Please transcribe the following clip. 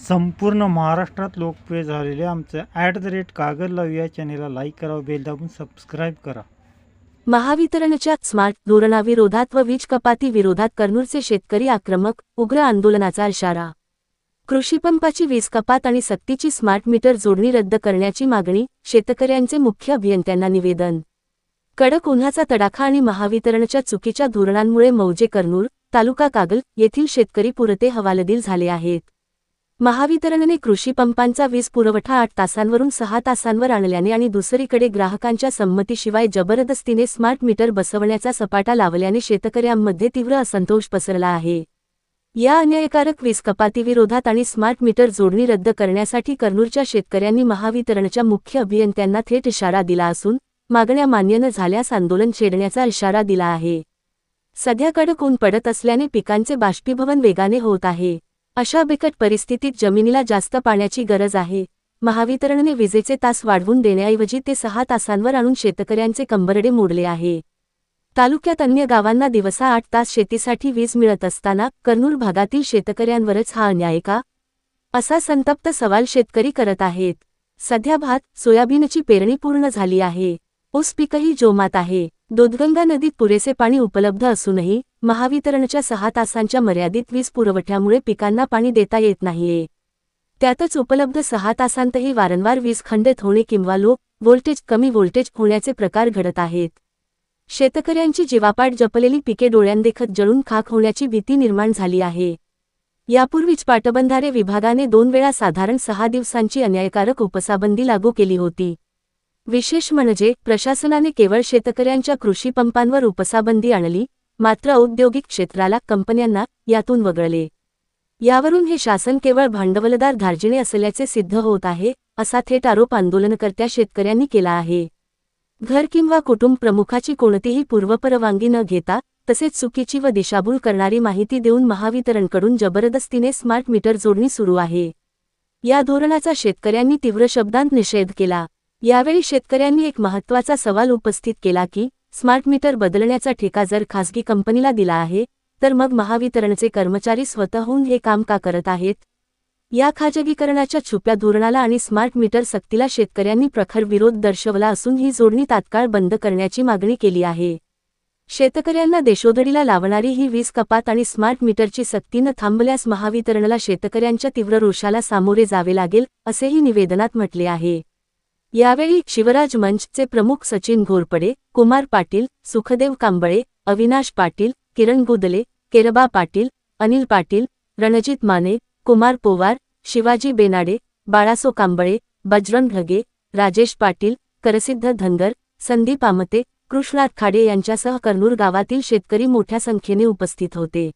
संपूर्ण महाराष्ट्रात लोकप्रिय झालेले आमचं @कागद लावू या चॅनेलला लाईक करा, बेल दाबून सबस्क्राईब करा. महावितरणच्या स्मार्ट धोरणाविरोधात व वीज कपाती विरोधात कन्नूरचे शेतकरी आक्रमक, उग्र आंदोलनाचा इशारा. कृषीपंपाची वीज कपात आणि सक्तीची स्मार्ट मीटर जोडणी रद्द करण्याची मागणी, शेतकऱ्यांचे मुख्य अभियंत्यांना निवेदन. कडक उन्हाचा तडाखा आणि महावितरणच्या चुकीच्या धोरणांमुळे मौजे कन्नूर, तालुका कागल येथील शेतकरी पुरते हवालदिल झाले आहेत. महावितरणने कृषीपंपांचा वीज पुरवठा 8 तासांवरून 6 तासांवर आणल्याने आणि दुसरीकडे ग्राहकांच्या संमतीशिवाय जबरदस्तीने स्मार्ट मीटर बसवण्याचा सपाटा लावल्याने शेतकऱ्यांमध्ये तीव्र असंतोष पसरला आहे. या अन्यायकारक वीज कपातीविरोधात आणि स्मार्ट मीटर जोडणी रद्द करण्यासाठी कन्नूरच्या शेतकऱ्यांनी महावितरणच्या मुख्य अभियंत्यांना थेट इशारा दिला असून, मागण्या मान्य न झाल्यास आंदोलन छेडण्याचा इशारा दिला आहे. सध्या कडक ऊन पडत असल्याने पिकांचे बाष्पीभवन वेगाने होत आहे. अशा बिकट परिस्थितीत जमिनीला जास्त पाण्याची गरज आहे. महावितरणने विजेचे तास वाढवून देण्याऐवजी ते 6 तासांवर आणून शेतकऱ्यांचे कंबरडे मोडले आहे. तालुक्यात अन्य गावांना दिवसा 8 तास शेतीसाठी वीज मिळत असताना कन्नूर भागातील शेतकऱ्यांवरच हा अन्याय का, असा संतप्त सवाल शेतकरी करत आहेत. सध्या भात, सोयाबीनची पेरणी पूर्ण झाली आहे. ऊस पीकही जोमात आहे. दूधगंगा नदीत पुरेसे पाणी उपलब्ध असूनही महावितरणच्या 6 तासांच्या मर्यादित वीज पुरवठ्यामुळे पिकांना पाणी देता येत नाहीये. त्यातच उपलब्ध 6 तासांतही वारंवार वीज खंडित होणे किंवा लो व्होल्टेज कमी व्होल्टेज होण्याचे प्रकार घडत आहेत. शेतकऱ्यांची जीवापाड जपलेली पिके डोळ्यांदेखत जळून खाक होण्याची भीती निर्माण झाली आहे. यापूर्वीच पाटबंधारे विभागाने 2 वेळा साधारण 6 दिवसांची अन्यायकारक उपसाबंदी लागू केली होती. विशेष म्हणजे प्रशासनाने केवळ शेतकऱ्यांच्या कृषीपंपांवर उपसाबंदी आणली, मात्र औद्योगिक क्षेत्राला, कंपन्यांना यातून वगळले. यावरून हे शासन केवळ भांडवलदार धार्जिणे असल्याचे सिद्ध होत आहे, असा थेट आरोप आंदोलनकर्त्या शेतकऱ्यांनी केला आहे. घर किंवा कुटुंब प्रमुखाची कोणतीही पूर्वपरवानगी न घेता, तसेच चुकीची व दिशाभूल करणारी माहिती देऊन महावितरणकडून जबरदस्तीने स्मार्ट मीटर जोडणी सुरू आहे. या धोरणाचा शेतकऱ्यांनी तीव्र शब्दांत निषेध केला. यावेळी शेतकऱ्यांनी एक महत्त्वाचा सवाल उपस्थित केला की, स्मार्ट मीटर बदलण्याचा ठेका जर खासगी कंपनीला दिला आहे, तर मग महावितरणचे कर्मचारी स्वतःहून हे काम का करत आहेत? या खाजगीकरणाच्या छुप्या धोरणाला आणि स्मार्ट मीटर सक्तीला शेतकऱ्यांनी प्रखर विरोध दर्शवला असून ही जोडणी तात्काळ बंद करण्याची मागणी केली आहे. शेतकऱ्यांना देशोधडीला लावणारी ही वीज कपात आणि स्मार्ट मीटरची सक्ती न थांबल्यास महावितरणला शेतकऱ्यांच्या तीव्र रोषाला सामोरे जावे लागेल, असेही निवेदनात म्हटले आहे. यावेळी शिवराज मंचचे प्रमुख सचिन घोरपडे, कुमार पाटील, सुखदेव कांबळे, अविनाश पाटील, किरण गुदले, केरबा पाटील, अनिल पाटील, रणजित माने, कुमार पोवार, शिवाजी बेनाडे, बाळासो कांबळे, बजरंग ढगे, राजेश पाटील, करसिद्ध धनगर, संदीप आमते, कृष्णात खाडे यांच्यासह कन्नूर गावातील शेतकरी मोठ्या संख्येने उपस्थित होते.